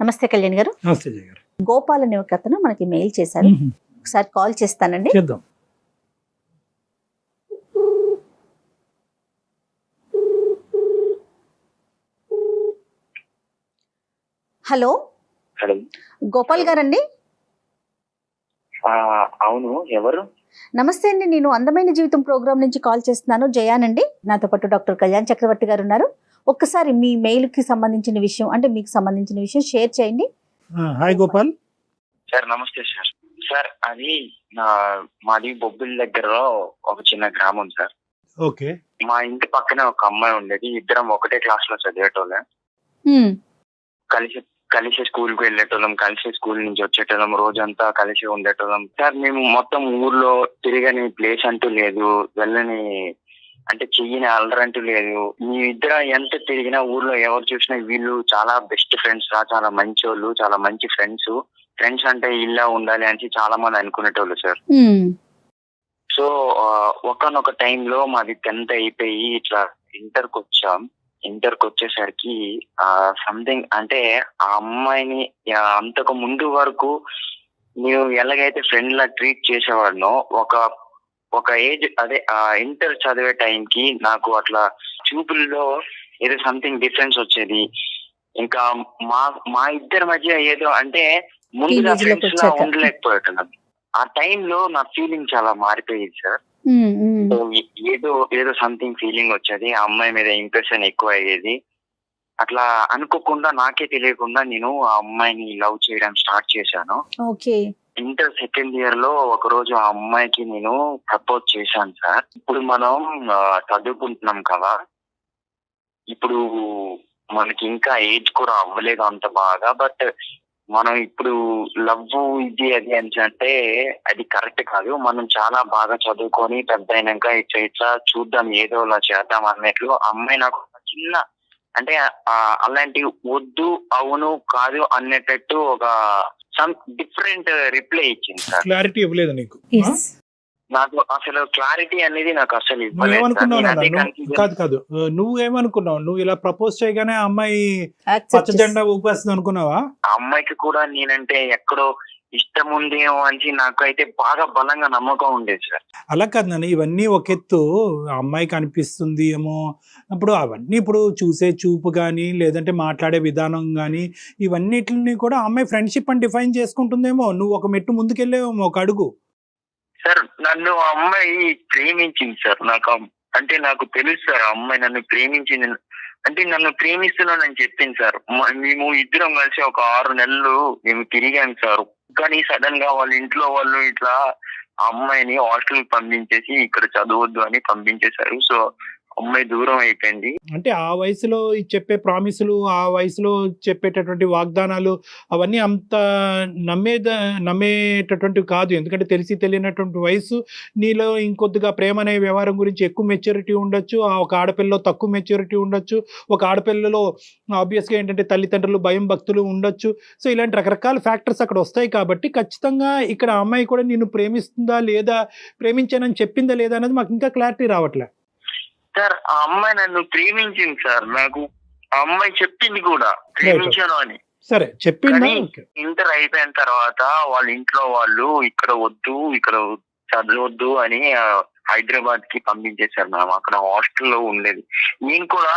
నమస్తే కళ్యాణ్ గారు. నమస్తే జయ గారు. గోపాల్ అనే ఒక అతను మనకి మెయిల్ చేశారు. ఒకసారి కాల్ చేస్తానండి. చేద్దాం. Hello hello. గోపాల్ గారండి. అవును, ఎవరు? నమస్తే అండి, నేను అందమైన జీవితం ప్రోగ్రామ్ నుంచి కాల్ చేస్తున్నాను. జయానండి. నాతో పాటు డాక్టర్ కళ్యాణ్ చక్రవర్తి గారు ఉన్నారు. ఒక్కసారి మీ మెయిల్ కి సంబంధించిన విషయం, అంటే మీకు సంబంధించిన విషయం షేర్ చేయండి. హాయ్ గోపాల్. సార్ నమస్తే సార్. సార్ అది మాది బొబ్బిలి దగ్గర ఒక చిన్న గ్రామం సార్. ఓకే. మా ఇంటి పక్కనే ఒక అమ్మాయి ఉండేది. ఇద్దరం ఒకటే క్లాస్ లో చదివేటోళ్ళం. కలిసి కలిసి స్కూల్ కు వెళ్ళేటోళ్ళం, కలిసి స్కూల్ నుంచి వచ్చేటోళ్ళం, రోజంతా కలిసి ఉండేటోళ్ళం సార్. మేము మొత్తం ఊర్లో తిరగని ప్లేస్ అంటూ లేదు, వెళ్ళని అంటే చెయ్యని అల్లరంటూ లేదు. మీ ఇద్దరం ఎంత తిరిగినా ఊర్లో ఎవరు చూసినా వీళ్ళు చాలా బెస్ట్ ఫ్రెండ్స్ రా, చాలా మంచి వాళ్ళు, చాలా మంచి ఫ్రెండ్స్. ఫ్రెండ్స్ అంటే ఇలా ఉండాలి అని చాలా మంది అనుకునేటోళ్ళు సార్. సో ఒకనొక టైంలో మాది 10th అయిపోయి ఇట్లా ఇంటర్కి వచ్చాం. ఇంటర్కి వచ్చేసరికి సంథింగ్ అంటే ఆ అమ్మాయిని అంతకు ముందు వరకు నేను ఎలాగైతే ఫ్రెండ్ లా ట్రీట్ చేసేవాడినో ఒక ఏజ్ అదే ఇంటర్ చదివే టైంకి నాకు అట్లా చూపుల్లో ఏదో సంథింగ్ డిఫరెన్స్ వచ్చేది. ఇంకా మా ఇద్దరి మధ్య ఏదో అంటే ముందుగా ఫ్రెండ్స్ లా ఉండలేకపోయేటం. ఆ టైంలో నా ఫీలింగ్ చాలా మారిపోయేది సార్. ఏదో సంథింగ్ ఫీలింగ్ వచ్చేది, ఆ అమ్మాయి మీద ఇంప్రెషన్ ఎక్కువ అయ్యేది. అట్లా అనుకోకుండా నాకే తెలియకుండా నేను ఆ అమ్మాయిని లవ్ చేయడం స్టార్ట్ చేశాను. ఇంటర్ సెకండ్ ఇయర్ లో ఒక రోజు ఆ అమ్మాయికి నేను ప్రపోజ్ చేశాను సార్. ఇప్పుడు మనం చదువుకుంటున్నాం కదా, ఇప్పుడు మనకి ఇంకా ఏజ్ కూడా అవ్వలేదు అంత బాగా. బట్ మనం ఇప్పుడు లవ్ ఇది అది అని అంటే అది కరెక్ట్ కాదు. మనం చాలా బాగా చదువుకొని పెద్ద అయినాక ఇట్లా చూద్దాం, ఏదో అలా చేద్దాం అన్నట్లు అమ్మాయి నాకు చిన్న అంటే అలాంటి వద్దు అవును కాదు అనేటట్టు ఒక సమ్ డిఫరెంట్ రిప్లై ఇచ్చింది సార్. క్లారిటీ ఇవ్వలేదు నీకు? నాకు అసలు క్లారిటీ అనేది నాకు అసలు కాదు. నువ్వేమనుకున్నావు? నువ్వు ఇలా ప్రపోజ్ చేయగానే అమ్మాయి పచ్చ జెండా ఊపేస్తుంది అనుకున్నావా? ఆ అమ్మాయికి కూడా నేనంటే ఎక్కడో ఇష్టం ఉందేమో అని నాకు అయితే బాగా బలంగా నమ్మకం ఉండేది సార్. అలా కాదు నాన్న, ఇవన్నీ ఒక ఎత్తు. అమ్మాయికి అనిపిస్తుంది ఏమో, అప్పుడు అవన్నీ ఇప్పుడు చూసే చూపు కానీ లేదంటే మాట్లాడే విధానం కానీ ఇవన్నిటిని కూడా అమ్మాయి ఫ్రెండ్షిప్ అని డిఫైన్ చేసుకుంటుందేమో. నువ్వు ఒక మెట్టు ముందుకెళ్ళేమో, ఒక అడుగు. సార్ నన్ను ఆ అమ్మాయి ప్రేమించింది సార్. నాకు తెలుసు సార్ ఆ అమ్మాయి నన్ను ప్రేమించింది. అంటే నన్ను ప్రేమిస్తున్నానని చెప్పింది సార్. మేము ఇద్దరం కలిసి ఒక 6 నెలలు మేము తిరిగాం సార్. కానీ సడన్ గా వాళ్ళ ఇంట్లో వాళ్ళు ఇట్లా ఆ అమ్మాయిని హాస్టల్ పంపించేసి ఇక్కడ చదవద్దు అని పంపించేశారు. సో అమ్మాయి దూరం అయిపోయింది. అంటే ఆ వయసులో చెప్పే ప్రామిసులు, ఆ వయసులో చెప్పేటటువంటి వాగ్దానాలు అవన్నీ అంత నమ్మేటటువంటివి కాదు. ఎందుకంటే తెలిసి తెలియనటువంటి వయసు. నీలో ఇంకొద్దిగా ప్రేమ అనే వ్యవహారం గురించి ఎక్కువ మెచ్యూరిటీ ఉండొచ్చు, ఒక ఆడపిల్లలో తక్కువ మెచ్యూరిటీ ఉండొచ్చు, ఒక ఆడపిల్లలో ఆబ్వియస్గా ఏంటంటే తల్లిదండ్రులు భయం భక్తులు ఉండొచ్చు. సో ఇలాంటి రకరకాల ఫ్యాక్టర్స్ అక్కడ వస్తాయి. కాబట్టి ఖచ్చితంగా ఇక్కడ అమ్మాయి కూడా నిన్ను ప్రేమిస్తుందా లేదా, ప్రేమించానని చెప్పిందా లేదా అనేది మాకు ఇంకా క్లారిటీ రావట్లే సార్. ఆ అమ్మాయి నన్ను ప్రేమించింది సార్. నాకు ఆ అమ్మాయి చెప్పింది కూడా ప్రేమించాను అని. సరే చెప్పింది. ఇంటర్ అయిపోయిన తర్వాత వాళ్ళ ఇంట్లో వాళ్ళు ఇక్కడ వద్దు, ఇక్కడ చదవద్దు అని హైదరాబాద్ కి పంపించేశారు. మేము అక్కడ హాస్టల్లో ఉండేది. నేను కూడా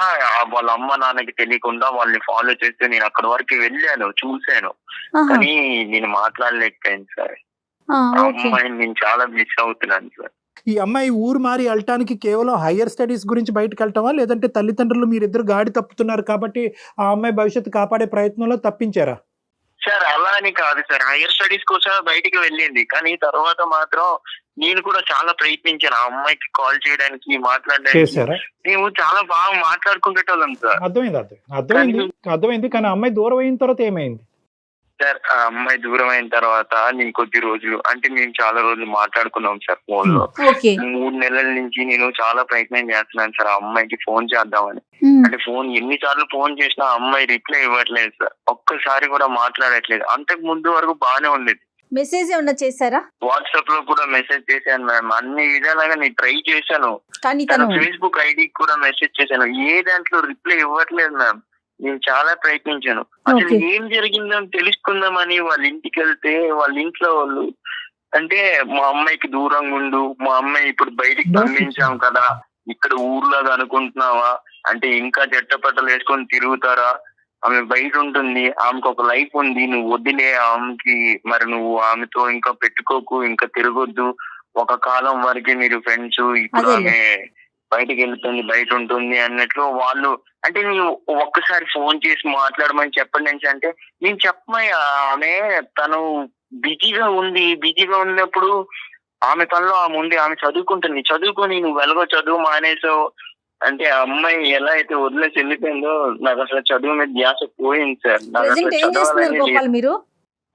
వాళ్ళ అమ్మ నాన్నకి తెలియకుండా వాళ్ళని ఫాలో చేస్తే నేను అక్కడ వరకు వెళ్ళాను, చూశాను. కానీ నేను మాట్లాడలేకపోయాను సార్. ఆ అమ్మాయిని నేను చాలా మిస్ అవుతున్నాను సార్. ఈ అమ్మాయి ఊరు మారి వెళ్ళటానికి కేవలం హయ్యర్ స్టడీస్ గురించి బయటకు వెళ్ళటమా, లేదంటే తల్లిదండ్రులు మీరిద్దరు గాడి తప్పుతున్నారు కాబట్టి ఆ అమ్మాయి భవిష్యత్తు కాపాడే ప్రయత్నంలో తప్పించారా? సార్ అలా అని కాదు సార్, హయ్యర్ స్టడీస్ కోసం బయటికి వెళ్ళింది. కానీ తర్వాత మాత్రం నేను కూడా చాలా ప్రయత్నించాను ఆ అమ్మాయికి కాల్ చేయడానికి, మాట్లాడడానికి. మేము చాలా బాగా మాట్లాడుకునేటోళ్ళం సార్. అర్థమైంది. కానీ అమ్మాయి దూరం అయిన తర్వాత ఏమైంది సార్? ఆ అమ్మాయి దూరం అయిన తర్వాత నేను కొద్ది రోజులు అంటే మేము చాలా రోజులు మాట్లాడుకున్నాం సార్ ఫోన్ లో. 3 నెలల నుంచి నేను చాలా ప్రయత్నం చేస్తున్నాను సార్ ఆ అమ్మాయికి ఫోన్ చేద్దామని. అంటే ఎన్నిసార్లు ఫోన్ చేసినా అమ్మాయి రిప్లై ఇవ్వట్లేదు సార్. ఒక్కసారి కూడా మాట్లాడట్లేదు. అంతకు ముందు వరకు బాగానే ఉండేది. మెసేజ్ ఏమన్నా చేశారా? వాట్సాప్ లో కూడా మెసేజ్ చేశాను మ్యామ్. అన్ని విధాలుగా నేను ట్రై చేశాను. ఫేస్బుక్ ఐడి కూడా మెసేజ్ చేశాను. ఏ దాంట్లో రిప్లై ఇవ్వట్లేదు మ్యామ్. నేను చాలా ప్రయత్నించాను. అసలు Okay. ఏం జరిగిందని తెలుసుకుందామని వాళ్ళ ఇంటికి వెళ్తే వాళ్ళ ఇంట్లో వాళ్ళు అంటే మా అమ్మాయికి దూరంగా ఉండు, మా అమ్మాయి ఇప్పుడు బయటికి పంపించాం కదా, ఇక్కడ ఊర్లాగా అనుకుంటున్నావా, అంటే ఇంకా చెట్టపట్టలు వేసుకొని తిరుగుతారా, ఆమె బయట ఉంటుంది, ఆమెకు ఒక లైఫ్ ఉంది, నువ్వు వదిలే ఆమెకి, మరి నువ్వు ఆమెతో ఇంకా పెట్టుకోకు, ఇంకా తిరగొద్దు, ఒక కాలం వరకే మీరు ఫ్రెండ్స్, ఇప్పుడు అదేలే. ఆమె బయటకు వెళ్తుంది, బయట ఉంటుంది అన్నట్లు వాళ్ళు. అంటే నేను ఒక్కసారి ఫోన్ చేసి మాట్లాడమని చెప్పండి అంటే నేను చెప్పమయ్యా, ఆమె తను బిజీగా ఉన్నప్పుడు ఆమె పనిలో ఆమె ఉంది, ఆమె చదువుకుంటుంది, చదువుకొని నువ్వు ఎలాగో చదువు మానేసావు అంటే ఆ అమ్మాయి ఎలా అయితే వదిలేసి వెళ్ళిపోయిందో నాకు అసలు చదువు మీద ధ్యాస పోయింది సార్. నాకు అసలు ప్రెసెంట్ ఏం చేస్తున్నారు చదవాలని గోపాల్ మీరు?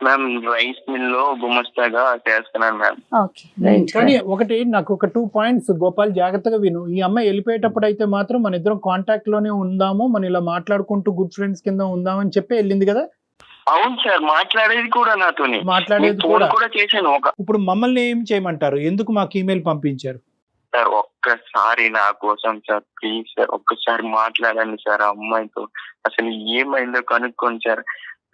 మ్యామ్ రైస్ మిల్ లో గుమస్తాగా చేస్తున్నాను మ్యామ్. Okay, right. కానీ ఒకటి నాకు ఒక 2 పాయింట్స్ గోపాల్ జాగ్రత్తగా విను. ఈ అమ్మాయి వెళ్ళిపోయేటప్పుడు అయితే మాత్రం మన ఇద్దరం కాంటాక్ట్ లోనే ఉందాము, మనం ఇలా మాట్లాడుకుంటూ గుడ్ ఫ్రెండ్స్ కింద ఉందామని చెప్పి వెళ్ళింది కదా. అవును సార్, మాట్లాడేది కూడా నాతోని, మాట్లాడేది ఫోన్ కూడా. కూడా చేశాను. ఇప్పుడు మమ్మల్ని ఏం చేయమంటారు? ఎందుకు మాకు ఈమెయిల్ పంపించారు? సార్ ఒక్కసారి నా కోసం సార్, ప్లీజ్ సార్ ఒక్కసారి మాట్లాడండి సార్ ఆ అమ్మాయితో, అసలు ఏమైందో కనుక్కోండి సార్.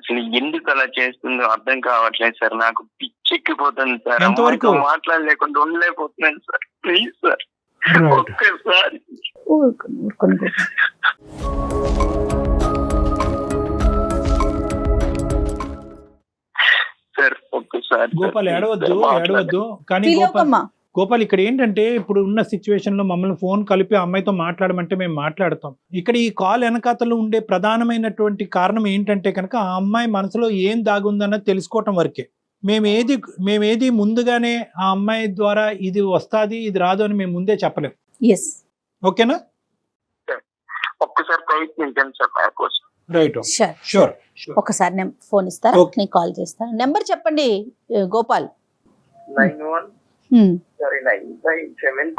అసలు ఎందుకు అలా చేస్తుందో అర్థం కావట్లేదు సార్, నాకు పిచ్చెక్కిపోతుంది సార్, ఎంతవరకు? అమ్మాయితో మాట్లాడలేకుండా ఉండలేకపోతున్నాను సార్, ప్లీజ్ సార్ ఒక్కసారి. ఊరుకోండి గోపాల్. సార్ ఒక్కసారి గోపాల్ ఏడవద్దు. కానీ ఫీల్ అవ్వకమ్మా. గోపాల్ ఇక్కడ ఏంటంటే ఇప్పుడు ఉన్న సిచ్యువేషన్ లో మమ్మల్ని ఫోన్ కలిపి ఆ అమ్మాయితో మాట్లాడమంటే మేము మాట్లాడతాం. ఇక్కడ ఈ కాల్ వెనకాతలో ఉండే ప్రధానమైనటువంటి కారణం ఏంటంటే కనుక ఆ అమ్మాయి మనసులో ఏం దాగుందన్నది తెలుసుకోవటం వరకే. మేమేది ముందుగానే ఆ అమ్మాయి ద్వారా ఇది వస్తాది ఇది రాదు అని మేము ముందే చెప్పలేం. ఎస్, ఓకేనా? ఒక్కసారి ప్రయత్నించండి సార్ నా కోసం. Right, sure. షూర్. ఒకసారి నేను ఫోన్ ఇస్తారా? Okay. నేను కాల్ చేస్తాను. నెంబర్ చెప్పండి గోపాల్. 91 sorry 957.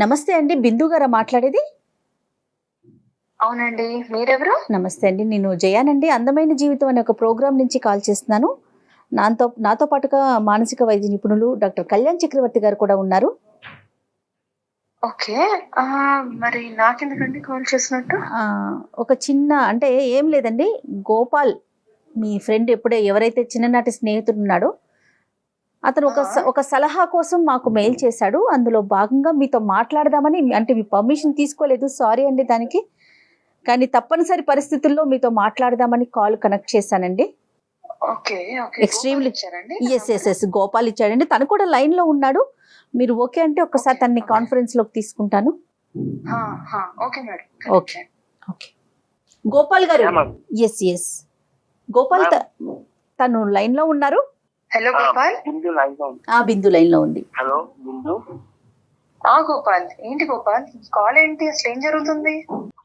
నమస్తే అండి, బిందు గారా మాట్లాడేది? అవునండి, మీరెవరు? నమస్తే అండి, నేను జయానండి. అందమైన జీవితం అనే ఒక ప్రోగ్రామ్ నుంచి కాల్ చేస్తున్నాను. నాతో పాటుగా మానసిక వైద్య నిపుణులు డాక్టర్ కళ్యాణ్ చక్రవర్తి గారు కూడా ఉన్నారు. ఓకే, మరి నాకెందుకండి కాల్ చేసినట్టు? ఒక చిన్న అంటే ఏం లేదండి, గోపాల్ మీ ఫ్రెండ్ ఎవరైతే చిన్ననాటి స్నేహితుడు ఉన్నాడో అతను ఒక సలహా కోసం మాకు మెయిల్ చేశాడు. అందులో భాగంగా మీతో మాట్లాడదామని, అంటే మీ పర్మిషన్ తీసుకోలేదు, సారీ అండి దానికి, కానీ తప్పనిసరి పరిస్థితుల్లో మీతో మాట్లాడదామని కాల్ కనెక్ట్ చేశానండి. Okay okay, Extremely. ఇచ్చారండి. ఎస్ గోపాల్ ఇచ్చాడండి. తను కూడా లైన్ లో ఉన్నాడు. మీరు ఓకే అంటే ఒకసారి తనని కాన్ఫరెన్స్ లోకి తీసుకుంటాను. Okay madam. Okay okay Gopal గారు. ఎస్ గోపాల్ తను లైన్ లో ఉన్నారు. హలో గోపాల్. బిందు లైన్ లో ఉంది. హలో బిందు. గోపాల్, ఏంటి గోపాల్ కాల్ ఏంటి, అసలు ఏం జరుగుతుంది?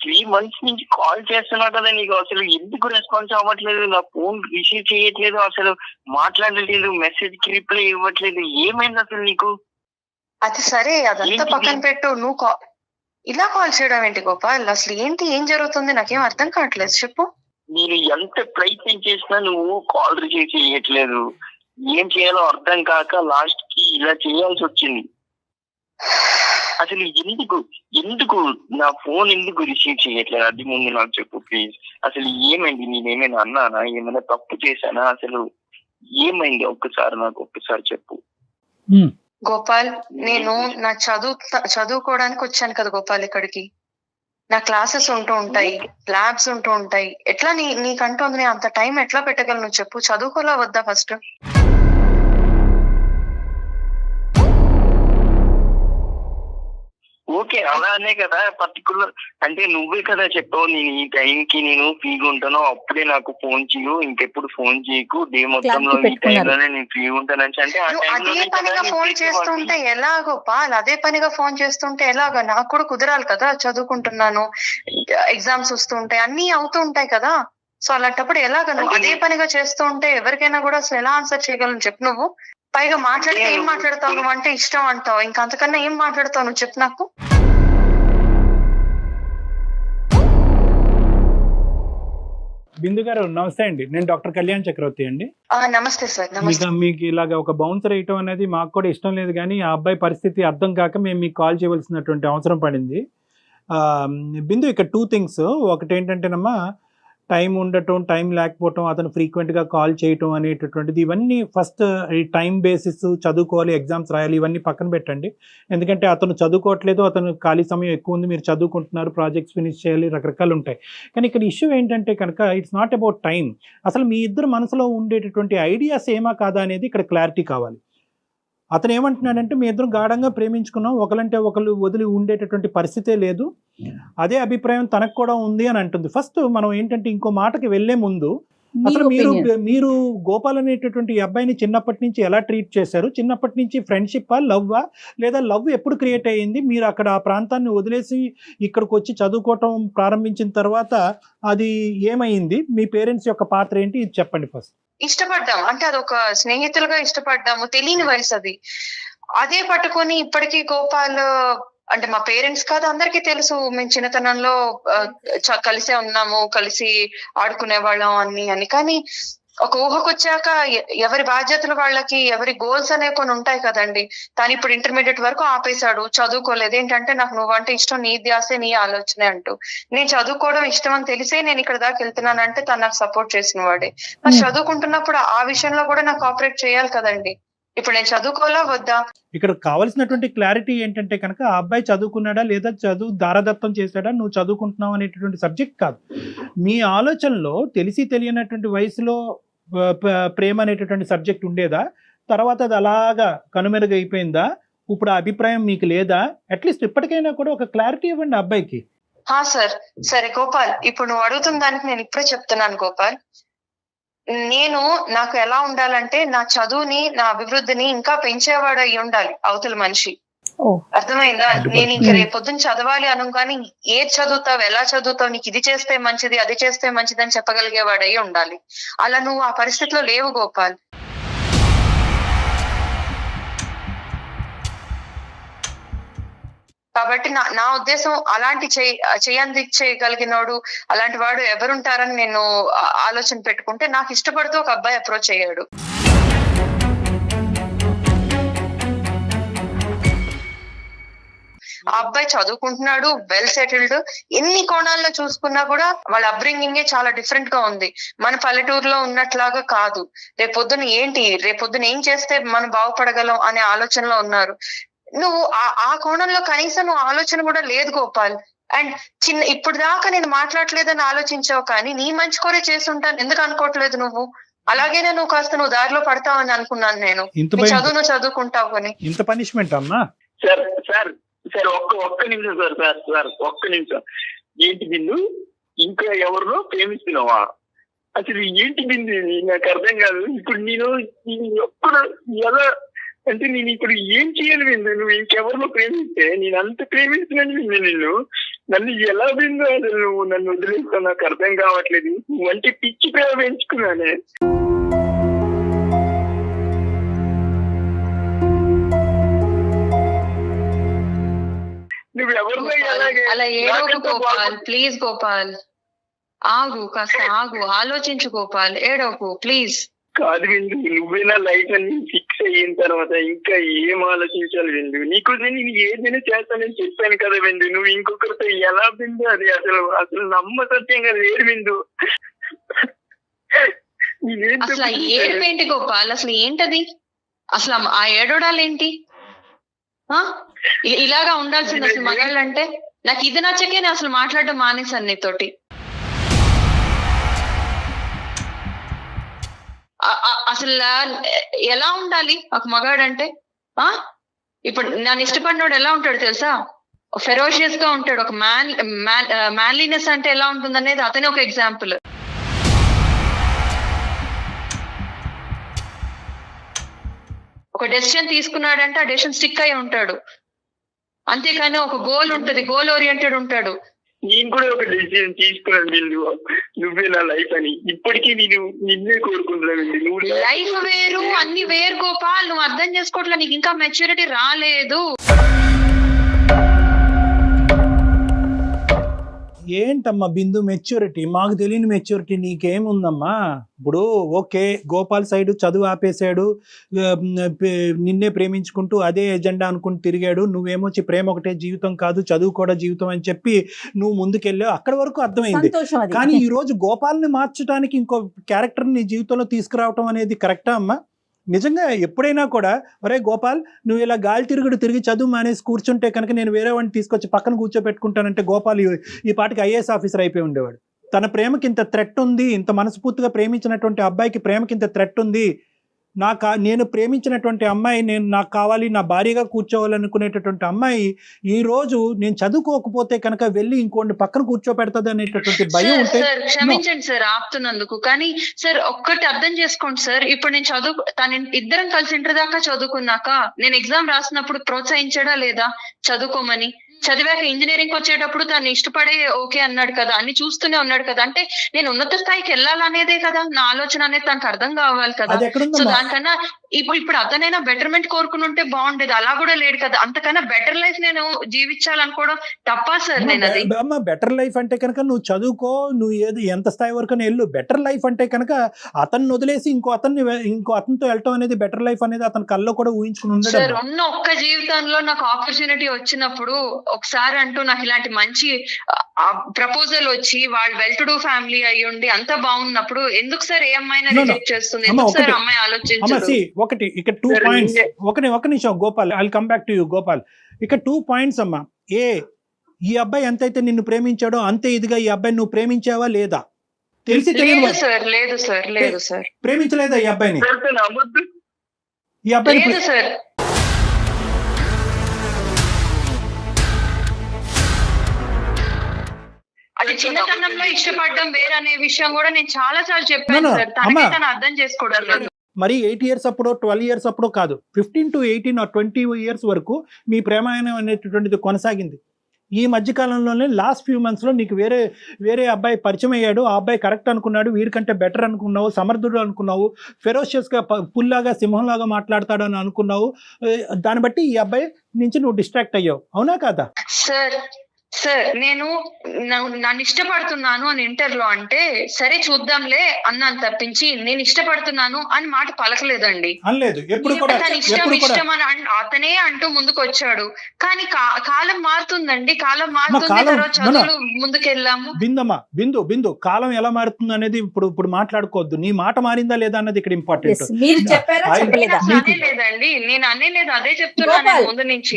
3 months నుంచి కాల్ చేస్తున్నా కదా, నీకు అసలు ఎందుకు రెస్పాన్స్ అవ్వట్లేదు, నా ఫోన్ రిసీవ్ చేయట్లేదు, అసలు మాట్లాడలేదు, మెసేజ్ కి రిప్లై ఇవ్వట్లేదు, ఏమైంది అసలు నీకు? అది సరే, అదంతా పక్కన పెట్టు, నువ్వు ఇలా కాల్ చేయడం ఏంటి గోపాల్? అసలు ఏంటి, ఏం జరుగుతుంది, నాకేం అర్థం కావట్లేదు, చెప్పు. నేను ఎంత ప్రయత్నం చేసినా నువ్వు కాల్ రిసీవ్ చేయట్లేదు, ఏం చేయాలో అర్థం కాక లాస్ట్ కి ఇలా చేయాల్సి వచ్చింది. అసలు ఎందుకు నా ఫోన్ ఎందుకు రిసీవ్ చేయట్లేదు, అది ముందు నాకు చెప్పు ప్లీజ్. అసలు ఏమైంది, నేనేమైనా అన్నానా, ఏమైనా తప్పు చేశానా, అసలు ఏమైంది ఒక్కసారి చెప్పు. గోపాల్, నేను నా చదువుకోవడానికి వచ్చాను కదా గోపాల్ ఇక్కడికి. నా క్లాసెస్ ఉంటూ ఉంటాయి, ల్యాబ్స్ ఉంటూ ఉంటాయి, ఎట్లా నీకంటూ అంత టైం ఎట్లా పెట్టగలను చెప్పు? చదువుకోలా వద్దా ఫస్ట్? ఓకే, అలానే కదా పర్టికులర్, అంటే నువ్వే కదా చెప్పావు నేను ఈ టైంకి నేను ఫ్రీగా ఉంటాను, అప్పుడే నాకు ఫోన్ చేయు, ఇంకెప్పుడు ఫోన్ చేయకు, డే మొత్తంలో ఈ టైంలోనే నేను ఫ్రీగా ఉంటానని. అంటే అదే పనిగా ఫోన్ చేస్తుంటే ఎలా గోపాల్? అదే పనిగా ఫోన్ చేస్తుంటే ఎలాగా? నాకు కూడా కుదరాలి కదా, చదువుకుంటున్నాను, ఎగ్జామ్స్ వస్తుంటాయి, అన్ని అవుతూ ఉంటాయి కదా. సో అలాంటప్పుడు ఎలాగ నువ్వు అదే పనిగా చేస్తూ ఉంటే ఎవరికైనా కూడా అసలు ఎలా ఆన్సర్ చేయగలను చెప్పు నువ్వు? పైగా మాట్లాడితే ఏం మాట్లాడతావు నువ్వు, అంటే ఇష్టం అంటావు, ఇంకా అంతకన్నా ఏం మాట్లాడతావు నువ్వు చెప్పు నాకు. బిందు గారు నమస్తే అండి, నేను డాక్టర్ కళ్యాణ్ చక్రవర్తి అండి. నమస్తే సార్. నమస్తే. మీకు ఇలాగ ఒక బౌన్సర్ వేయటం అనేది మాకు కూడా ఇష్టం లేదు, కానీ ఆ అబ్బాయి పరిస్థితి అర్థం కాక మేము మీకు కాల్ చేయవలసినటువంటి అవసరం పడింది. బిందు, ఇక్కడ 2 థింగ్స్. ఒకటి ఏంటంటేనమ్మా, టైం ఉండటం, టైం లేకపోవటం, అతను ఫ్రీక్వెంట్గా కాల్ చేయటం అనేటటువంటిది, ఇవన్నీ ఫస్ట్ ఈ టైం బేసిస్, చదువుకోవాలి, ఎగ్జామ్స్ రాయాలి, ఇవన్నీ పక్కన పెట్టండి. ఎందుకంటే అతను చదువుకోవట్లేదు, అతను ఖాళీ సమయం ఎక్కువ ఉంది, మీరు చదువుకుంటున్నారు, ప్రాజెక్ట్స్ ఫినిష్ చేయాలి, రకరకాలు ఉంటాయి. కానీ ఇక్కడ ఇష్యూ ఏంటంటే కనుక ఇట్స్ నాట్ అబౌట్ టైం. అసలు మీ ఇద్దరు మనసులో ఉండేటటువంటి ఐడియాస్ ఏమా కాదా అనేది ఇక్కడ క్లారిటీ కావాలి. అతను ఏమంటున్నాడంటే, మీ ఇద్దరు గాఢంగా ప్రేమించుకున్నాం, ఒకరంటే ఒకరు వదిలి ఉండేటటువంటి పరిస్థితే లేదు, అదే అభిప్రాయం తనకు కూడా ఉంది అని అంటుంది. ఫస్ట్ మనం ఏంటంటే ఇంకో మాటకి వెళ్లే ముందు అసలు మీరు గోపాల్ అనేటటువంటి ఈ అబ్బాయిని చిన్నప్పటి నుంచి ఎలా ట్రీట్ చేశారు? చిన్నప్పటి నుంచి ఫ్రెండ్షిప్పా, లవ్వా, లేదా లవ్ ఎప్పుడు క్రియేట్ అయ్యింది? మీరు అక్కడ ఆ ప్రాంతాన్ని వదిలేసి ఇక్కడికి వచ్చి చదువుకోవటం ప్రారంభించిన తర్వాత అది ఏమైంది? మీ పేరెంట్స్ యొక్క పాత్ర ఏంటి? ఇది చెప్పండి ఫస్ట్. ఇష్టపడ్డాం అంటే అదొక స్నేహితులుగా ఇష్టపడ్డాము, తెలియని వయసు అది. అదే పట్టుకొని ఇప్పటికీ గోపాల్ అంటే మా పేరెంట్స్ కాదు, అందరికీ తెలుసు మేము చిన్నతనంలో కలిసే ఉన్నాము, కలిసి ఆడుకునే వాళ్ళం అని. కానీ ఒక ఊహకు వచ్చాక ఎవరి బాధ్యతలు వాళ్ళకి, ఎవరి గోల్స్ అనే కొన్ని ఉంటాయి కదండి. తను ఇప్పుడు ఇంటర్మీడియట్ వరకు ఆపేశాడు, చదువుకోలేదు. ఏంటంటే నాకు నువ్వంటే ఇష్టం, నీ ధ్యాసే నీ ఆలోచనే అంటూ. నేను చదువుకోవడం ఇష్టం అని తెలిసే నేను ఇక్కడ దాకా వెళ్తున్నానంటే తను నాకు సపోర్ట్ చేసిన వాడే. మరి చదువుకుంటున్నప్పుడు ఆ విషయంలో కూడా నాకు కోఆపరేట్ చేయాలి కదండి. ఇప్పుడు నేను చదువుకోవాలా వద్దా? ఇక్కడ కావాల్సినటువంటి క్లారిటీ ఏంటంటే కనుక, ఆ అబ్బాయి చదువుకున్నాడా లేదా చదువు దారదత్తం చేశాడా, నువ్వు చదువుకుంటున్నావు అనేటటువంటి సబ్జెక్ట్ కాదు. మీ ఆలోచనలో తెలిసి తెలియనటువంటి వయసులో ప్రేమ అనేటటువంటి సబ్జెక్ట్ ఉండేదా? తర్వాత అది అలాగా కనుమెరుగైపోయిందా? ఇప్పుడు ఆ అభిప్రాయం మీకు లేదా? అట్లీస్ట్ ఇప్పటికైనా కూడా ఒక క్లారిటీ ఇవ్వండి అబ్బాయికి. సార్, సరే గోపాల్, ఇప్పుడు నువ్వు అడుగుతున్న దానికి నేను ఇప్పుడే చెప్తున్నాను గోపాల్. నాకు ఎలా ఉండాలంటే, నా చదువుని, నా అభివృద్ధిని ఇంకా పెంచేవాడు అయి ఉండాలి అవతల మనిషి. అర్థమైందా? నేను ఇంక రేపొద్దున చదవాలి అను కానీ ఏది చదువుతావు, ఎలా చదువుతావు, నీకు ఇది చేస్తే మంచిది, అది చేస్తే మంచిది అని చెప్పగలిగేవాడై ఉండాలి. అలా నువ్వు ఆ పరిస్థితిలో లేవు గోపాల్. కాబట్టి నా ఉద్దేశం, అలాంటి చేయగలిగినోడు, అలాంటి వాడు ఎవరుంటారని నేను ఆలోచన పెట్టుకుంటే, నాకు ఇష్టపడుతూ ఒక అబ్బాయి అప్రోచ్ అయ్యాడు. ఆ అబ్బాయి చదువుకుంటున్నాడు, వెల్ సెటిల్డ్. ఎన్ని కోణాల్లో చూసుకున్నా కూడా వాళ్ళ అప్బ్రింగింగే చాలా డిఫరెంట్ గా ఉంది. మన పల్లెటూరులో ఉన్నట్లాగా కాదు. రేపొద్దున ఏం చేస్తే మనం బాగుపడగలం అనే ఆలోచనలో ఉన్నారు. నువ్వు ఆ కోణంలో కనీసం నువ్వు ఆలోచన కూడా లేదు గోపాల్. అండ్ ఇప్పుడు దాకా నేను మాట్లాడలేదని ఆలోచించావు, కానీ నీ మంచి కోరే చేస్తుంటాను ఎందుకు అనుకోవట్లేదు నువ్వు? అలాగేనే నువ్వు కాస్త దారిలో పడతావని అనుకున్నాను నేను. చదువు చదువుకుంటావు అని. ఇంత పనిష్మెంట్ అమ్మా? సార్ ఒక్క నిమిషం సార్ ఒక్క నిమిషం. ఏంటి బిందు, ఇంకా ఎవరినో ప్రేమిస్తున్నావా? అసలు ఏంటి బిందు, నాకు అర్థం కాదు. ఇప్పుడు నేను ఎప్పుడు ఎలా అంటే, నేను ఇప్పుడు ఏం చేయాలి బిందు? నువ్వు ఇంకెవరినో ప్రేమిస్తే, నేను అంత ప్రేమిస్తున్నాను బిందు. నన్ను ఎలా బిందు అసలు నువ్వు నన్ను వదిలేస్తావు? నాకు అర్థం కావట్లేదు. నువ్వంటే పిచ్చి ప్రేమ పెంచుకున్నానే. అలా ఏడవకు గోపాల్, ప్లీజ్ గోపాల్. కాస్త ఆగు, ఆలోచించు గోపాల్, ఏడవకు ప్లీజ్. కాదు విందు, నువ్వే నా లైఫ్ అన్ని ఫిక్స్ అయిన తర్వాత ఇంకా ఏం ఆలోచించాలి విందు? నీకు నేను ఏదైనా చేస్తానని చెప్పాను కదా విందు. నువ్వు ఇంకొకరితో ఎలా విందు? అది అసలు నమ్మసత్యంగా లేదు విందు. అసలు ఏడుపేంటి గోపాల్? అసలు ఏంటది? అసలు ఆ ఏడవడాలేంటి? ఇలాగా ఉండాల్సింది అసలు మగాళ్ళంటే. నాకు ఇది నచ్చకే నేను అసలు మాట్లాడడం మానేశాను నీతోటి. అసలు ఎలా ఉండాలి ఒక మగాడంటే? ఇప్పుడు నన్ను ఇష్టపడినోడు ఎలా ఉంటాడు తెలుసా? ఫెరోషియస్ గా ఉంటాడు. ఒక మ్యాన్లీనెస్ అంటే ఎలా ఉంటుంది అనేది అతనే ఒక ఎగ్జాంపుల్. ఒక డెసిషన్ తీసుకున్నాడంటే ఆ డెసిషన్ స్టిక్ అయి ఉంటాడు. అంతేకాని ఒక గోల్ ఉంటది, గోల్ ఓరియంటెడ్ ఉంటాడు. నేను కూడా ఒక డెసిషన్ తీసుకున్నాను, నువ్వే నా లైఫ్ అని. ఇప్పటికీ నేను నిన్నే కోరుకుంటున్నాను. నువ్వు లైఫ్ వేరు, అన్ని వేరు గోపాల్. నువ్వు అర్థం చేసుకోవట్లే, నీకు ఇంకా మెచ్యూరిటీ రాలేదు. ఏంటమ్మా బిందు మెచ్యూరిటీ? మాకు తెలియని మెచ్యూరిటీ నీకేముందమ్మా? ఇప్పుడు ఓకే, గోపాల్ సైడ్ చదువు ఆపేశాడు, నిన్నే ప్రేమించుకుంటూ అదే ఎజెండా అనుకుని తిరిగాడు, నువ్వేమో ప్రేమ ఒకటే జీవితం కాదు, చదువు కూడా జీవితం అని చెప్పి నువ్వు ముందుకెళ్ళావు, అక్కడి వరకు అర్థమైంది. సంతోషం అది. కానీ ఈ రోజు గోపాల్ని మార్చడానికి ఇంకో క్యారెక్టర్ నీ జీవితంలో తీసుకురావటం అనేది కరెక్టా అమ్మా? నిజంగా ఎప్పుడైనా కూడా ఒరే గోపాల్, నువ్వు ఇలా గాలి తిరిగి చదువు మానేసి కూర్చుంటే కనుక నేను వేరే వాడిని తీసుకొచ్చి పక్కన కూర్చోబెట్టుకుంటానంటే గోపాల్ ఈ పాటికి ఐఏఎస్ ఆఫీసర్ అయిపోయి ఉండేవాడు. తన ప్రేమకి ఇంత థ్రెట్ ఉంది, ఇంత మనస్ఫూర్తిగా ప్రేమించినటువంటి అబ్బాయికి ప్రేమకి ఇంత థ్రెట్ ఉంది, నేను ప్రేమించినటువంటి అమ్మాయి నాకు కావాలి, నా భార్యగా కూర్చోవాలనుకునేటటువంటి అమ్మాయి ఈ రోజు నేను చదువుకోకపోతే కనుక వెళ్ళి ఇంకోటి పక్కన కూర్చోపెడతాది అనేటటువంటి భయం ఉంటే. సార్ క్షమించండి సార్ ఆపుతున్నందుకు, కానీ సార్ ఒక్కటి అర్థం చేసుకోండి సార్. ఇప్పుడు నేను ఇద్దరం కలిసి ఇంటర్ దాకా చదువుకున్నాక నేను ఎగ్జామ్ రాసినప్పుడు ప్రోత్సహించడా లేదా చదువుకోమని? చదివాక ఇంజనీరింగ్ వచ్చేటప్పుడు తను ఇష్టపడే ఓకే అన్నాడు కదా, అన్ని చూస్తూనే ఉన్నాడు కదా. అంటే నేను ఉన్నత స్థాయికి వెళ్ళాలనేదే కదా నా ఆలోచన అనేది తనకు అర్థం కావాలి కదా. సో దానికన్నా ఇప్పుడు అతనైనా బెటర్మెంట్ కోరుకుని ఉంటే బాగుండేది, అలా కూడా లేడు కదా. అంతకన్నా బెటర్ లైఫ్ నేను జీవించాలనుకోవడం తప్పా సార్? నేను అది బెటర్ లైఫ్ అంటే కనుక నువ్వు చదువుకో, నువ్వు ఎంత స్థాయి వరకు వెళ్ళు. బెటర్ లైఫ్ అంటే కనుక అతన్ని వదిలేసి ఇంకో అతనితో వెళ్ళటం అనేది బెటర్ లైఫ్ అనేది అతని కల్లో కూడా ఊహించుకుని ఉండదు సార్. ఉన్న ఒక్క జీవితంలో నాకు ఆపర్చునిటీ వచ్చినప్పుడు ఒకసారి అంటూ నాకు ఇలాంటి మంచి ప్రపోజల్ వచ్చి వాళ్ళు వెల్ టు డూ ఫ్యామిలీ అయ్యి ఉండి అంత బాగున్నప్పుడు ఎందుకు సార్ ఏ అమ్మాయిని రిజెక్ట్ చేస్తుంది? ఎందుకు సార్ అమ్మాయి ఆలోచించదు? ఒకటి ఇక్కడ 2 పాయింట్స్. ఒక నిమిషం Gopal, I will come back to you Gopal. ఇక్కడ 2 పాయింట్స్ అమ్మా. ఈ అబ్బాయి ఎంతైతే నిన్ను ప్రేమించాడో అంతే ఇదిగా ఈ అబ్బాయి నువ్వు ప్రేమించావా లేదా? తెలిసి తెలియదు సార్. లేదు సార్. ప్రేమించలేదా ఈ అబ్బాయిని? ఈ అబ్బాయి లేదు సార్. అది చిన్నతనంలో ఇష్టపడడం వేరనే విషయం కూడా నేను చాలా సార్లు చెప్పాను సార్. తను అర్థం చేసుకోవడం లేదు. మరి 8 years అప్పుడో 12 years అప్పుడో కాదు, 15 to 18 or 20 years వరకు మీ ప్రేమాయణం అనేటటువంటిది కొనసాగింది. ఈ మధ్యకాలంలోనే లాస్ట్ ఫ్యూ మంత్స్లో నీకు వేరే అబ్బాయి పరిచయం అయ్యాడు. ఆ అబ్బాయి కరెక్ట్ అనుకున్నాడు, వీడికంటే బెటర్ అనుకున్నావు, సమర్థుడు అనుకున్నావు, ఫెరోషియస్గా పుల్లాగా సింహంలాగా మాట్లాడతాడు అని అనుకున్నావు. దాన్ని బట్టి ఈ అబ్బాయి నుంచి నువ్వు డిస్ట్రాక్ట్ అయ్యావు, అవునా కాదా? సార్ నేను నన్ను ఇష్టపడుతున్నాను అని ఇంటర్లో అంటే సరే చూద్దాంలే అన్నాను తప్పించి నేను ఇష్టపడుతున్నాను అని మాట పలకలేదండి. తన ఇష్టం అని అతనే అంటూ ముందుకు వచ్చాడు. కానీ కాలం మారుతుందండి, కాలం మారుతుంది, తర్వాత చదువులు ముందుకెళ్ళాము. బిందు కాలం ఎలా మారుతుంది అనేది ఇప్పుడు మాట్లాడుకోవద్దు. నీ మాట మారిందా లేదా అన్నది ఇక్కడ ఇంపార్టెంట్. లేదండి, నేను అనేలేదు, అదే చెప్తున్నాను ముందు నుంచి.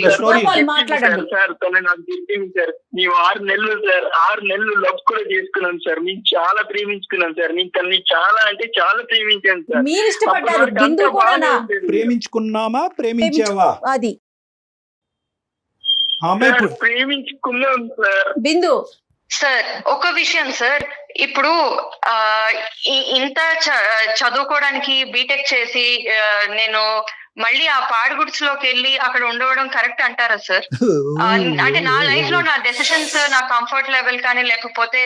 నీవు 6 నెలలు సార్, 6 నెలలు లవ్ కూడా చేసుకున్నాం సార్. మేము చాలా ప్రేమించుకున్నాం సార్. నేను తనని చాలా అంటే చాలా ప్రేమించాను సార్. ప్రేమించుకున్నామా ప్రేమించావా? అది ప్రేమించుకున్నాం సార్. బిందు సార్ ఒక విషయం సార్, ఇప్పుడు ఇంత చదువుకోవడానికి బీటెక్ చేసి నేను మళ్ళీ ఆ పాడుగుడ్స్ లోకి వెళ్ళి అక్కడ ఉండవడం కరెక్ట్ అంటారా సార్? అంటే నా లైఫ్ లో నా డెసిషన్స్, నా కంఫర్ట్ లెవెల్ కానీ లేకపోతే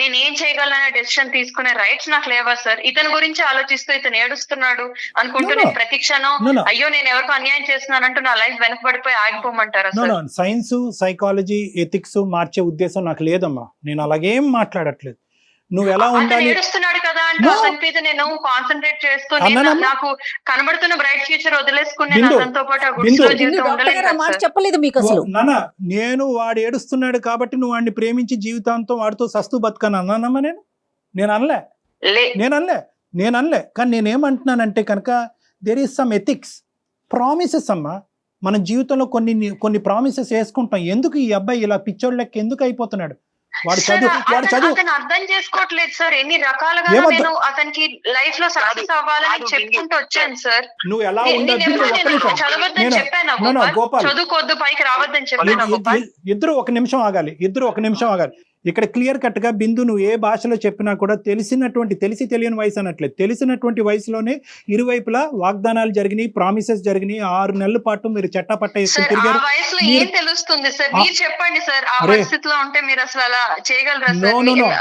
నేను ఏం చేయగలనే డెసిషన్ తీసుకునే రైట్స్ నాకు లేవా సార్? ఇతని గురించి ఆలోచిస్తూ ఇతను ఏడుస్తున్నాడు అనుకుంటూ నేను ప్రతి క్షణం అయ్యో నేను ఎవరికో అన్యాయం చేస్తున్నానంటూ నా లైఫ్ వెనకబడిపోయి ఆగిపోమంటారా సార్? సైన్స్, సైకాలజీ, ఎథిక్స్ మార్చే ఉద్దేశం నాకు లేదమ్మా. నేను అలాగేం మాట్లాడట్లేదు. నువ్వు ఎలా ఉండాలి ఏడుస్తున్నాడు కదా అంటే అతని మీద నేను కాన్సన్ట్రేట్ చేస్తూ నాకు కనబడుతున్న బ్రైట్ ఫ్యూచర్ వదిలేసుకుని అతనితో పాటు చెప్పలేదు మీకు అసలు. నేను వాడు ఏడుస్తున్నాడు కాబట్టి నువ్వు వాడిని ప్రేమించి జీవితాంతం వాడితో సస్తు బతకను అన్నానమ్మా? నేను అనలే. కానీ నేనేమంటున్నానంటే కనుక there is some ethics, promises అమ్మా. మన జీవితంలో కొన్ని ప్రామిసెస్ వేసుకుంటాం. ఎందుకు ఈ అబ్బాయి ఇలా పిచ్చోళ్ళ లెక్క ఎందుకు అయిపోతున్నాడు? వాడు చదువు అర్థం చేసుకోవట్లేదు సార్. ఎన్ని రకాలుగా నేను అతనికి లైఫ్ లో సక్సెస్ అవ్వాలని చెప్పుకుంటూ వచ్చాను సార్. నువ్వు ఎలా చదవద్దని చెప్పాను, చదువుకోవద్దు, పైకి రావద్దని చెప్పాను. ఇద్దరు ఒక నిమిషం ఆగాలి. ఇక్కడ క్లియర్ కట్ గా బిందు నువ్వు ఏ భాషలో చెప్పినా కూడా తెలిసి తెలియని వయసు అనట్లేదు, తెలిసినటువంటి వయసులోనే ఇరువైపులా వాగ్దానాలు జరిగినాయి, ప్రామిసెస్ జరిగినాయి. 6 నెలల పాటు మీరు చట్టపట్ట వేసుకుని తిరిగారు. ఏం తెలుస్తుంది సార్? మీరు చెప్పండి సార్, ఆ పరిస్థితిలో ఉంటే మీరు అసలు అలా చేయగలరా సార్?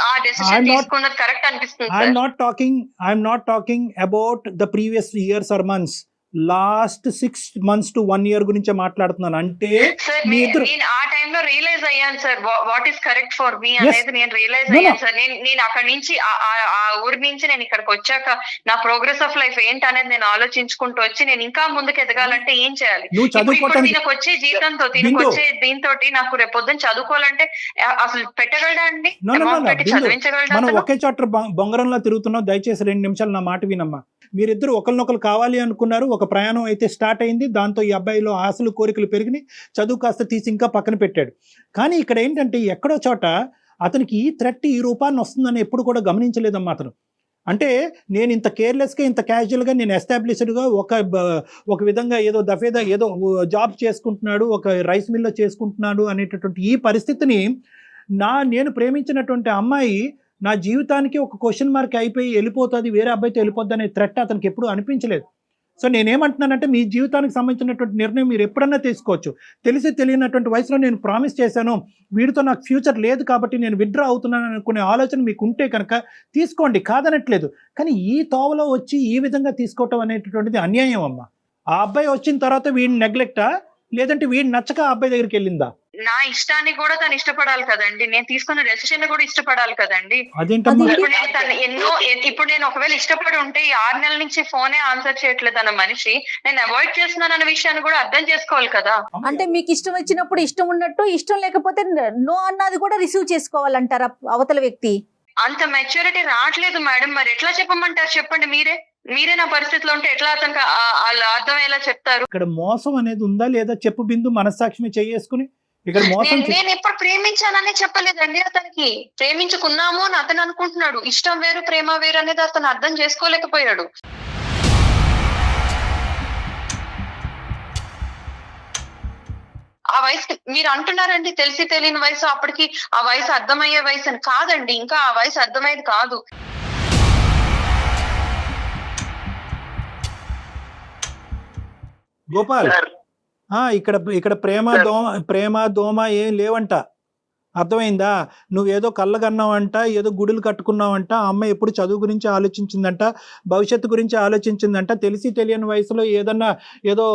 ఆ డెసిషన్ తీసుకున్నది కరెక్ట్ అనిపిస్తుంది. I'm not talking about the previous years or months. Last 6 months to 1 year గురించే మాట్లాడుతున్నాను. అంటే సార్ మీ ఇద్దరు నేను ఆ టైంలో రియలైజ్ అయ్యాను sir what is correct for me Yes. అనేది నేను రియలైజ్ No, no. అయ్యాను సార్. నేను అక్కడి నుంచి ఆ ఊరి నుంచి నేను ఇక్కడికి వచ్చాక నా ప్రోగ్రెస్ ఆఫ్ లైఫ్ ఏంటి అనేది నేను ఆలోచించుకుంటూ వచ్చి నేను ఇంకా ముందుకు ఎదగాలంటే ఏం చేయాలి? నువ్వు ఇప్పుడు చదువుకోవటానికి దీనికి వచ్చే జీతంతో దీనికి వచ్చే దీంతో నాకు రేపు పొద్దున్న చదువుకోవాలంటే అసలు పెట్టగలడా అండి? No, no, no, amount no. పెట్టి బిందు, చదివించగలడా మనం అతను? ఒకే చోట బొంగరంలో తిరుగుతున్నాం. దయచేసి 2 నిమిషాలు నా మాట వినమ్మా. మీరిద్దరు ఒకరినొకరు కావాలి అనుకున్నారు. ఒక ప్రయాణం అయితే స్టార్ట్ అయింది. దాంతో ఈ అబ్బాయిలో ఆశలు కోరికలు పెరిగినాయి. చదువు కాస్త తీసి ఇంకా పక్కన పెట్టాడు. కానీ ఇక్కడ ఏంటంటే ఎక్కడో చోట అతనికి ఈ థ్రెట్ ఈ రూపాన్ని వస్తుందని ఎప్పుడు కూడా గమనించలేదమ్మా అతను. అంటే నేను ఇంత కేర్లెస్గా ఇంత క్యాజువల్గా నేను ఎస్టాబ్లిష్డ్గా ఒక విధంగా ఏదో దఫేదా ఏదో జాబ్ చేసుకుంటున్నాడు, ఒక రైస్ మిల్లో చేసుకుంటున్నాడు అనేటటువంటి ఈ పరిస్థితిని నేను ప్రేమించినటువంటి అమ్మాయి నా జీవితానికి ఒక క్వశ్చన్ మార్క్ అయిపోయి వెళ్ళిపోతుంది, వేరే అబ్బాయితో వెళ్ళిపోద్ది అనే థ్రెట్ అతనికి ఎప్పుడూ అనిపించలేదు. సో నేనేమంటున్నానంటే మీ జీవితానికి సంబంధించినటువంటి నిర్ణయం మీరు ఎప్పుడన్నా తీసుకోవచ్చు. తెలిసి తెలియనటువంటి వయసులో నేను ప్రామిస్ చేశాను, వీడితో నాకు ఫ్యూచర్ లేదు కాబట్టి నేను విత్డ్రా అవుతున్నాను అనుకునే ఆలోచన మీకు ఉంటే కనుక తీసుకోండి, కాదనట్లేదు. కానీ ఈ తోవలో వచ్చి ఈ విధంగా తీసుకోవటం అనేటటువంటిది అన్యాయం అమ్మ. ఆ అబ్బాయి వచ్చిన తర్వాత వీడిని నెగ్లెక్టా, లేదంటే వీడిని నచ్చక ఆ అబ్బాయి దగ్గరికి వెళ్ళిందా? నా ఇష్టాన్ని కూడా తను ఇష్టపడాలి కదండి, నేను తీసుకున్న డెసిషన్ కూడా ఇష్టపడాలి కదండి. అదేంటమ్మా? ఇప్పుడు నేను తను ఇప్పుడు నేను ఒకవేళ ఇష్టపడి ఉంటే ఈ 6 నెలల నుంచి ఫోనే ఆన్సర్ చేయట్లేదు అన్న మనిషి నేను అవాయిడ్ చేస్తున్నాను అన్న విషయాన్ని కూడా అర్థం చేసుకోవాలి కదా. అంటే మీకు ఇష్టం వచ్చినప్పుడు ఇష్టం ఉన్నట్టు, ఇష్టం లేకపోతే నో అన్నది కూడా రిసీవ్ చేసుకోవాలంటారా అవతల వ్యక్తి? అంత మెచ్యూరిటీ రావట్లేదు మేడం. మరి ఎట్లా చెప్పమంటారు చెప్పండి? మీరే నా పరిస్థితిలో ఉంటే ఎట్లా అతనికి అర్థమయ్యేలా చెప్తారు? ఇక్కడ మోసం అనేది ఉందా లేదా చెప్పు బిందు, మనస్సాక్షి చేసుకుని. ఇక్కడ మోసం నేను ఎప్పుడు ప్రేమించాననే చెప్పలేదండి అతనికి. ప్రేమించుకున్నాము అని అతను అనుకుంటున్నాడు. ఇష్టం వేరు ప్రేమ వేరు అనేది అతను అర్థం చేసుకోలేకపోయాడు. ఆ వయసు మీరు అంటున్నారండి తెలిసి తెలియని వయసు, అప్పటికి ఆ వయసు అర్థమయ్యే వయసు అని. కాదండి, ఇంకా ఆ వయసు అర్థమయ్యేది కాదు. గోపాల్, ఇక్కడ ప్రేమ దోమ ఏం లేవంట, అర్థమైందా? నువ్వేదో కళ్ళగన్నావంట, ఏదో గుడులు కట్టుకున్నావంట. ఆ అమ్మాయి ఎప్పుడు చదువు గురించి ఆలోచించిందంట, భవిష్యత్తు గురించి ఆలోచించిందంట. తెలిసి తెలియని వయసులో ఏదో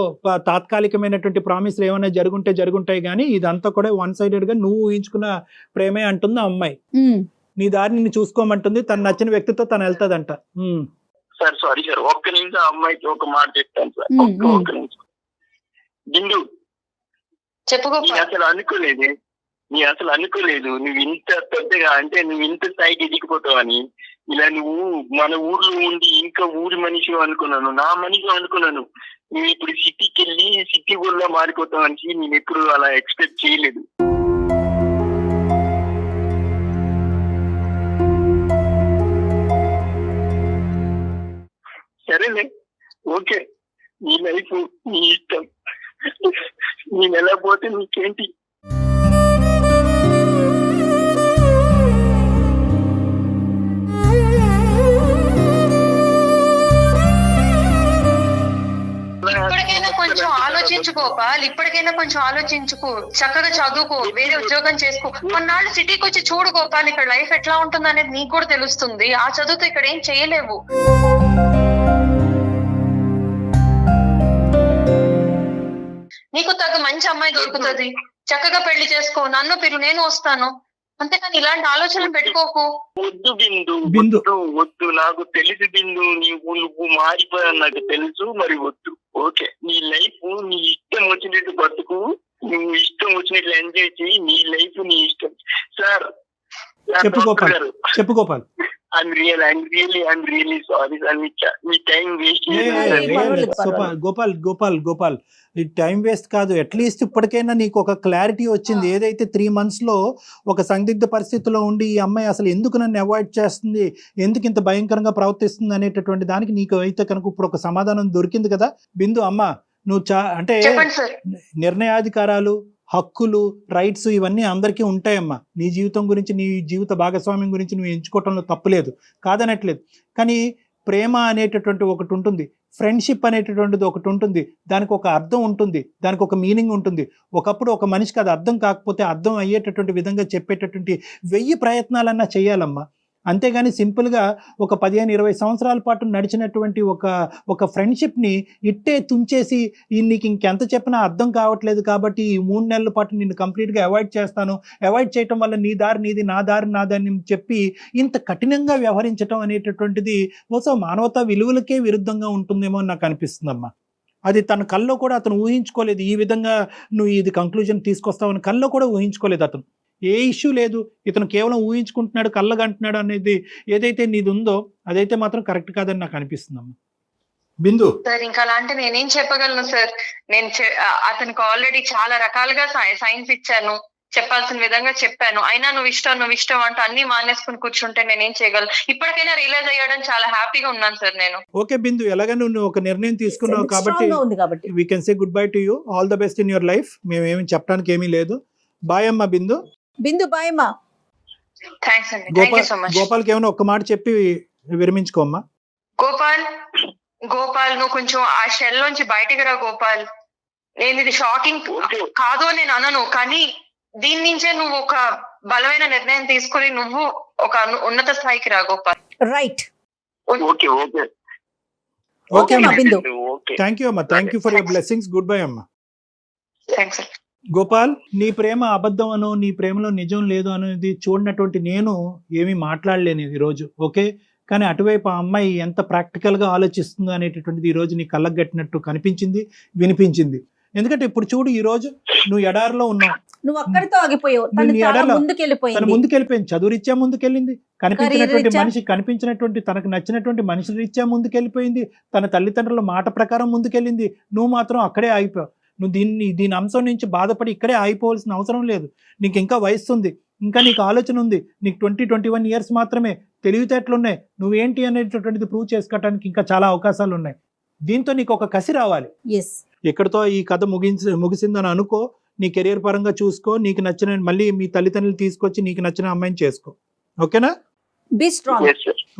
తాత్కాలికమైనటువంటి ప్రామిస్లు ఏమైనా జరుగుంటాయి కానీ ఇదంతా కూడా 1-sided నువ్వు ఊహించుకున్న ప్రేమే అంటుంది ఆ అమ్మాయి. నీ దారి నిన్ను చూసుకోమంటుంది, తను నచ్చిన వ్యక్తితో తను వెళ్తాదంట. సార్ సారీ సార్, ఒక్క నిమిషం అమ్మాయికి ఒక మాట చెప్తాను సార్. ఒక్క నిమిషం. బిందు, చెప్పుకో. నీ అసలు అనుకోలేదు నువ్వు ఇంత పెద్దగా, అంటే నువ్వు ఇంత స్థాయికి ఎదిగిపోతావని. ఇలా నువ్వు మన ఊర్లో ఉండి ఇంకా ఊరి మనిషి అనుకున్నాను, నా మనిషి అనుకున్నాను. నువ్వు ఇప్పుడు సిటీకి వెళ్ళి సిటీ ఊళ్ళో మారిపోతావని నేను ఎప్పుడు అలా ఎక్స్పెక్ట్ చేయలేదు. సరేలే, ఓకే, నీ లైఫ్ నీ ఇష్టం, నేను ఎలా పోతే నీకేంటి? ఇప్పటికైనా కొంచెం ఆలోచించుకోపాల్, ఇప్పటికైనా కొంచెం ఆలోచించుకో, చక్కగా చదువుకో, వేరే ఉద్యోగం చేసుకో. కొన్నాళ్ళు సిటీకి వచ్చి చూడు గోపాల్, ఇక్కడ లైఫ్ ఎట్లా ఉంటుంది అనేది నీకు కూడా తెలుస్తుంది. ఆ చదువుతో ఇక్కడ ఏం చేయలేవు. నీకు తగ్గ మంచి అమ్మాయి దొరుకుతుంది, చక్కగా పెళ్లి చేసుకో, నన్ను పిలు, నేను వస్తాను. అంతేకాని ఇలాంటి ఆలోచనలు పెట్టుకోకు. వద్దు బిందు, వద్దు. నాకు తెలుసు బిందు, నువ్వు మారిపోయావు నాకు తెలుసు. మరి వద్దు, ఓకే. నీ లైఫ్ నీ ఇష్టం వచ్చినట్టు బతుకు, నువ్వు ఇష్టం వచ్చినట్లు ఎంజాయ్ చేయి. నీ లైఫ్ నీ ఇష్టం. సార్ చెప్పు Gopal. I'm really sorry sir, me time waste Gopal, ఈ టైం వేస్ట్ కాదు. అట్లీస్ట్ ఇప్పటికైనా నీకు ఒక క్లారిటీ వచ్చింది. ఏదైతే 3 monthsలో ఒక సందిగ్ధ పరిస్థితిలో ఉండి ఈ అమ్మాయి అసలు ఎందుకు నన్ను అవాయిడ్ చేస్తుంది, ఎందుకు ఇంత భయంకరంగా ప్రవర్తిస్తుంది అనేటటువంటి దానికి నీకు అయితే కనుక ఇప్పుడు ఒక సమాధానం దొరికింది కదా బిందు. అమ్మ, నువ్వు అంటే నిర్ణయాధికారాలు, హక్కులు, రైట్స్ ఇవన్నీ అందరికీ ఉంటాయమ్మా. నీ జీవితం గురించి, నీ జీవిత భాగస్వామ్యం గురించి నువ్వు ఎంచుకోవటంలో తప్పులేదు, కాదనట్లేదు. కానీ ప్రేమ అనేటటువంటి ఒకటి ఉంటుంది, ఫ్రెండ్షిప్ అనేటటువంటిది ఒకటి ఉంటుంది. దానికి ఒక అర్థం ఉంటుంది, దానికి ఒక మీనింగ్ ఉంటుంది. ఒకప్పుడు ఒక మనిషికి అది అర్థం కాకపోతే అర్థం అయ్యేటటువంటి విధంగా చెప్పేటటువంటి 1000 ప్రయత్నాలన్నా చేయాలమ్మా. అంతేగాని సింపుల్గా ఒక 15-20 సంవత్సరాల పాటు నడిచినటువంటి ఒక ఫ్రెండ్షిప్ని ఇట్టే తుంచేసి నీకు ఇంకెంత చెప్పినా అర్థం కావట్లేదు కాబట్టి ఈ 3 నెలల పాటు నిన్ను కంప్లీట్గా అవాయిడ్ చేస్తాను, అవాయిడ్ చేయటం వల్ల నీ దారి నీది నా దారి నాదని చెప్పి ఇంత కఠినంగా వ్యవహరించడం అనేటటువంటిది బహుశా మానవతా విలువలకే విరుద్ధంగా ఉంటుందేమో అని నాకు అనిపిస్తుందమ్మా. అది తన కల్లో కూడా అతను ఊహించుకోలేదు, ఈ విధంగా నువ్వు ఇది కంక్లూజన్ తీసుకొస్తావని కల్లో కూడా ఊహించుకోలేదు అతను. ఏ ఇష్యూ లేదు, ఇతను కేవలం ఊహించుకుంటున్నాడు, కళ్ళగంటున్నాడు అనేది ఏదైతే నీది ఉందో అదైతే మాత్రం కరెక్ట్ కాదని నాకు అనిపిస్తుందమ్మా. బిందు సార్ ఇంకా అలాంటి నేనేం చెప్పగలను సార్? నేను అతనికి ఆల్రెడీ చాలా రకాలుగా సైన్స్ ఇచ్చాను, చెప్పాల్సిన విధంగా చెప్పాను, అయినా నువ్వు ఇష్టం అంటూ అన్ని మానేసుకుని కూర్చుంటే నేనేం చేయగలను? ఇప్పటికైనా రియలైజ్ అయ్యాడని చాలా హ్యాపీగా ఉన్నాను సార్ నేను. ఓకే బిందు, ఎలాగ నువ్వు ఒక నిర్ణయం తీసుకున్నావు కాబట్టి ఉంది కాబట్టి we can say good bye to you, all the best in your life. మేమేమి చెప్పడానికి ఏమీ లేదు. బాయ్ అమ్మా బిందు. బిందు బాయ్ అమ్మా. థ్యాంక్స్ అండి, థ్యాంక్ యూ సో మచ్. గోపాల్కి ఏమైనా ఒక్క మాట చెప్పి విరమించుకోమ్మా. గోపాల్ నువ్వు కొంచెం ఆ షెల్ నుంచి బయటికి రా గోపాల్. నేను ఇది షాకింగ్ కాదు అని నేను అనను, కానీ దీని నుంచే నువ్వు ఒక బలమైన నిర్ణయం తీసుకుని నువ్వు ఒక ఉన్నత స్థాయికి రా Gopal. Right. Okay okay okay అమ్మా బిందు. థ్యాంక్ యూ అమ్మా, thank you for your blessings. Good bye అమ్మా. థ్యాంక్స్. గోపాల్, నీ ప్రేమ అబద్ధం అనో నీ ప్రేమలో నిజం లేదు అనేది చూడనటువంటి నేను ఏమీ మాట్లాడలేను ఈరోజు, ఓకే? కానీ అటువైపు ఆ అమ్మాయి ఎంత ప్రాక్టికల్గా ఆలోచిస్తుందో అనేటటువంటిది ఈరోజు నీ కళ్ళకు గట్టినట్టు కనిపించింది, వినిపించింది. ఎందుకంటే ఇప్పుడు చూడు, ఈరోజు నువ్వు ఎడారిలో ఉన్నావు, నువ్వు అక్కడితో ఆగిపోయావు, తను ముందుకెళ్ళిపోయింది, చదువురీత్యా ముందుకెళ్ళింది, కనిపించినటువంటి తనకు నచ్చినటువంటి మనిషి రీత్యా ముందుకెళ్ళిపోయింది, తన తల్లిదండ్రుల మాట ప్రకారం ముందుకెళ్ళింది. నువ్వు మాత్రం అక్కడే ఆగిపోయావు. నువ్వు దీని అంశం నుంచి బాధపడి ఇక్కడే ఆగిపోవాల్సిన అవసరం లేదు. నీకు ఇంకా వయస్సు ఉంది, ఇంకా నీకు ఆలోచన ఉంది, నీకు 20-21 ఇయర్స్ మాత్రమే, తెలివితేటలు ఉన్నాయి, నువ్వేంటి అనేటటువంటిది ప్రూవ్ చేసుకోవడానికి ఇంకా చాలా అవకాశాలు ఉన్నాయి. దీంతో నీకు ఒక కసి రావాలి. ఎక్కడితో ఈ కథ ముగిసిందని అనుకో, నీ కెరీర్ పరంగా చూసుకో, నీకు నచ్చిన మళ్ళీ మీ తల్లిదండ్రులు తీసుకొచ్చి నీకు నచ్చిన అమ్మాయిని చేసుకో, ఓకేనా? Be strong.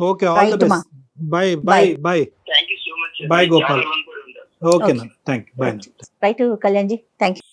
Okay, all the best. Bye bye bye. Thank you so much. Bye Gopal. ఓకేనా, thank you. Bye. Right Kalyan ji, thank you.